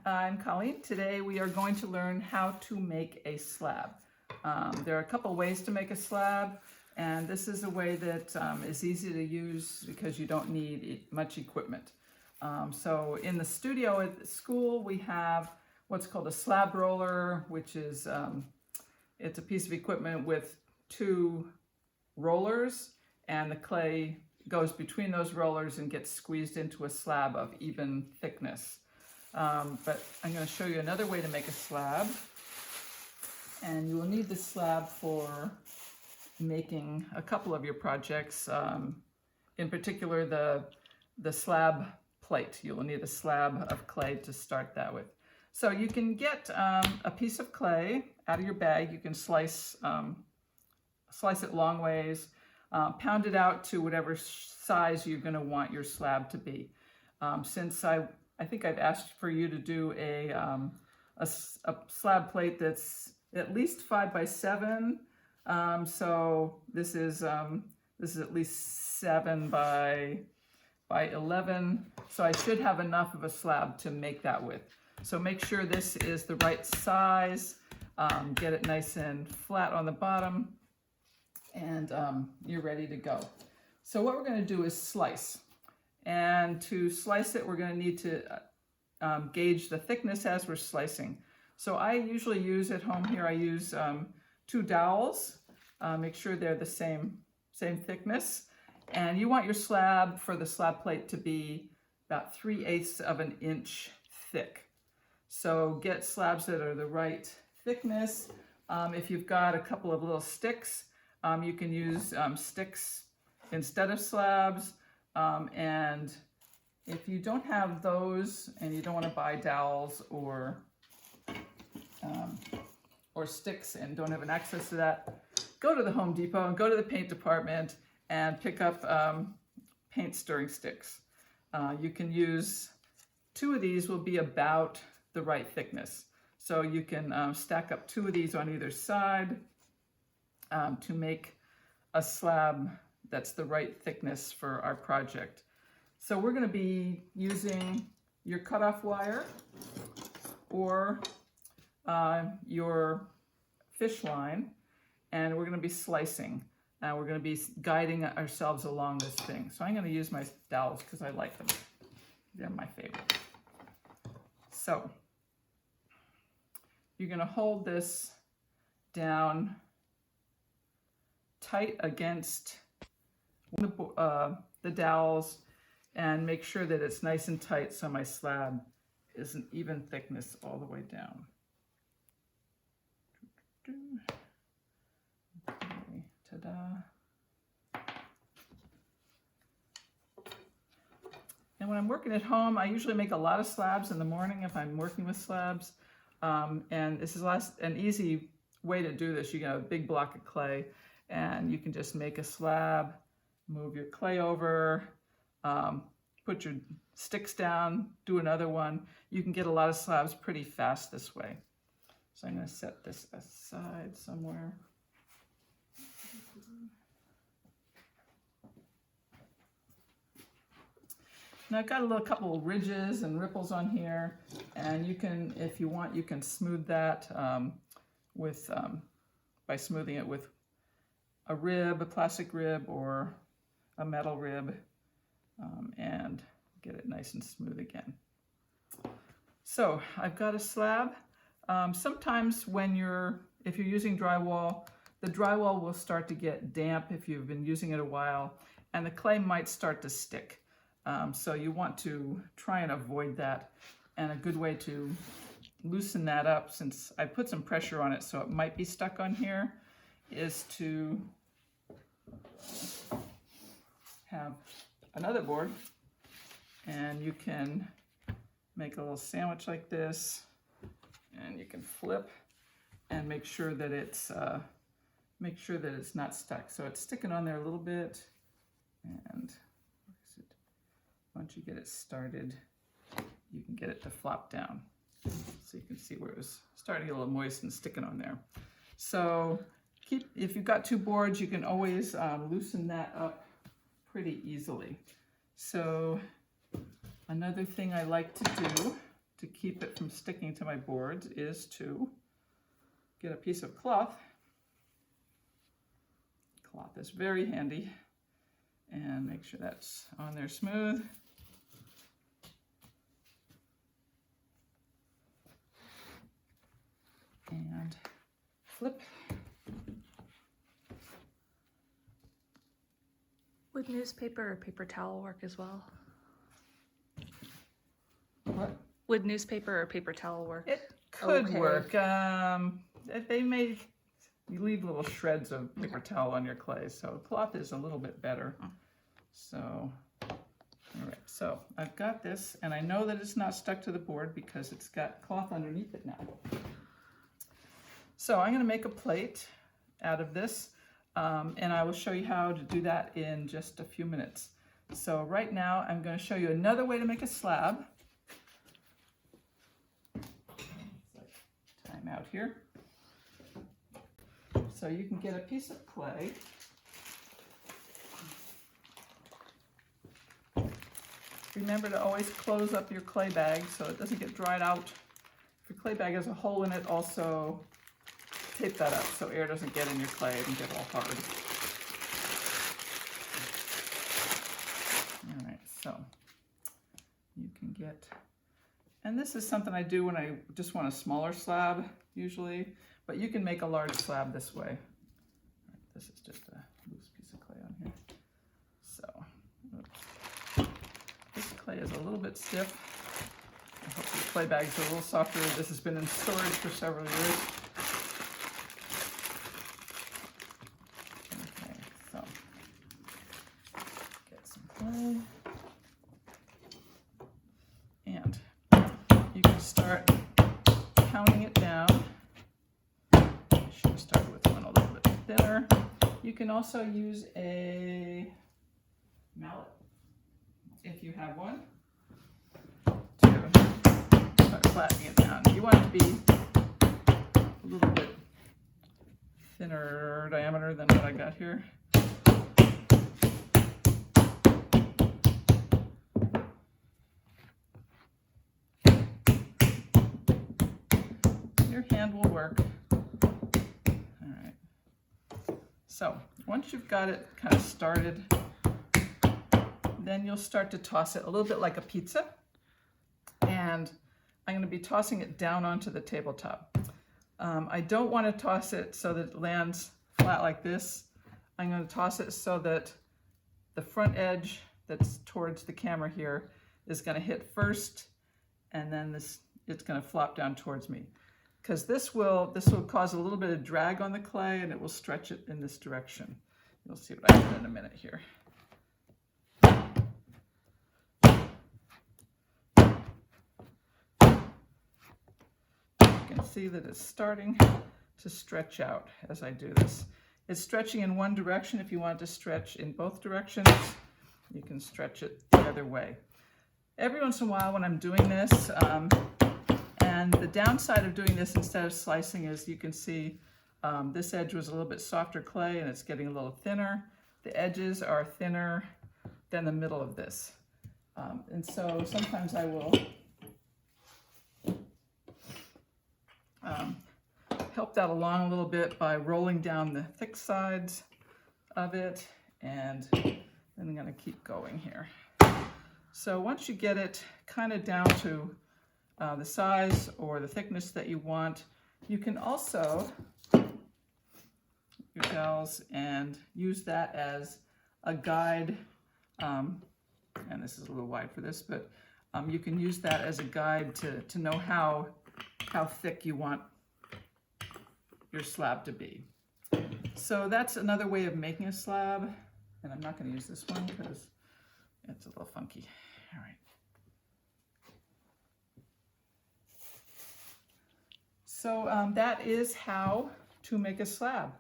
I'm Colleen. Today we are going to learn how to make a slab. There are a couple ways to make a slab, and this is a way that is easy to use because you don't need much equipment. So in the studio at school we have what's called a slab roller, which is it's a piece of equipment with two rollers, and the clay goes between those rollers and gets squeezed into a slab of even thickness. But I'm going to show you another way to make a slab, and you will need the slab for making a couple of your projects. In particular, the slab plate. You will need a slab of clay to start that with. So you can get a piece of clay out of your bag. You can slice it long ways, pound it out to whatever size you're going to want your slab to be. Since I think I've asked for you to do a slab plate that's at least 5 by 7. So this is at least 7 by 11. So I should have enough of a slab to make that with. So make sure this is the right size. Get it nice and flat on the bottom, and you're ready to go. So what we're going to do is slice. And to slice it, we're going to need to gauge the thickness as we're slicing. So I usually use at home here, I use 2 dowels. Make sure they're the same thickness. And you want your slab for the slab plate to be about 3/8 of an inch thick. So get slabs that are the right thickness. If you've got a couple of little sticks, you can use sticks instead of slabs. And if you don't have those and you don't want to buy dowels or sticks and don't have an access to that, go to the Home Depot and go to the paint department and pick up paint stirring sticks. You can use 2 of these, will be about the right thickness. So you can stack up 2 of these on either side to make a slab that's the right thickness for our project. So we're going to be using your cutoff wire or your fish line, and we're going to be slicing. We're going to be guiding ourselves along this thing. So I'm going to use my dowels because I like them. They're my favorite. So you're going to hold this down tight against the dowels and make sure that it's nice and tight so my slab is an even thickness all the way down. Okay, ta-da. And when I'm working at home, I usually make a lot of slabs in the morning if I'm working with slabs. And this is an easy way to do this. You get a big block of clay and you can just make a slab, move your clay over, put your sticks down, do another one. You can get a lot of slabs pretty fast this way. So I'm going to set this aside somewhere. Now I've got a couple of ridges and ripples on here, and you can, if you want, you can smooth that by smoothing it with a rib, a plastic rib, or a metal rib, and get it nice and smooth again. So I've got a slab. Sometimes if you're using drywall, the drywall will start to get damp if you've been using it a while, and the clay might start to stick. So you want to try and avoid that. And a good way to loosen that up, since I put some pressure on it so it might be stuck on here, is to have another board, and you can make a little sandwich like this, and you can flip and make sure that it's not stuck. So it's sticking on there a little bit, and once you get it started, you can get it to flop down. So you can see where it was starting a little moist and sticking on there. So if you've got 2 boards, you can always loosen that up pretty easily. So another thing I like to do to keep it from sticking to my boards is to get a piece of cloth. Cloth is very handy, and make sure that's on there smooth. And flip. Would newspaper or paper towel work as well? What? Would newspaper or paper towel work? It could Okay. work. They may, you leave little shreds of paper towel on your clay, so cloth is a little bit better. So, all right, so I've got this, and I know that it's not stuck to the board because it's got cloth underneath it now. So I'm going to make a plate out of this, and I will show you how to do that in just a few minutes. So right now I'm going to show you another way to make a slab. Time out here. So you can get a piece of clay. Remember to always close up your clay bag so it doesn't get dried out. If your clay bag has a hole in it, also tape that up so air doesn't get in your clay and get all hard. All right, so you can get, and this is something I do when I just want a smaller slab usually, but you can make a large slab this way. All right, this is just a loose piece of clay on here. So, oops. This clay is a little bit stiff. I hope the clay bags are a little softer. This has been in storage for several years. Okay, so get some clay. And you can start pounding it down. I should have started with one a little bit thinner. You can also use a mallet, if you have one, to start flattening it down. You want it to be a little bit thinner diameter than what I got here. Your hand will work. All right. So once you've got it kind of started, then you'll start to toss it a little bit like a pizza. And I'm going to be tossing it down onto the tabletop. I don't want to toss it so that it lands flat like this. I'm going to toss it so that the front edge that's towards the camera here is going to hit first, and then it's going to flop down towards me. Because this will cause a little bit of drag on the clay, and it will stretch it in this direction. You'll see what I do in a minute here. You can see that it's starting to stretch out as I do this. It's stretching in one direction. If you want it to stretch in both directions, you can stretch it the other way. Every once in a while when I'm doing this, and the downside of doing this instead of slicing is you can see this edge was a little bit softer clay and it's getting a little thinner. The edges are thinner than the middle of this. And so sometimes I will help that along a little bit by rolling down the thick sides of it, and then I'm going to keep going here. So once you get it kind of down to the size or the thickness that you want, you can also your dowels and use that as a guide. And this is a little wide for this, but you can use that as a guide to know how thick you want your slab to be. So that's another way of making a slab, and I'm not going to use this one because it's a little funky. All right. So that is how to make a slab.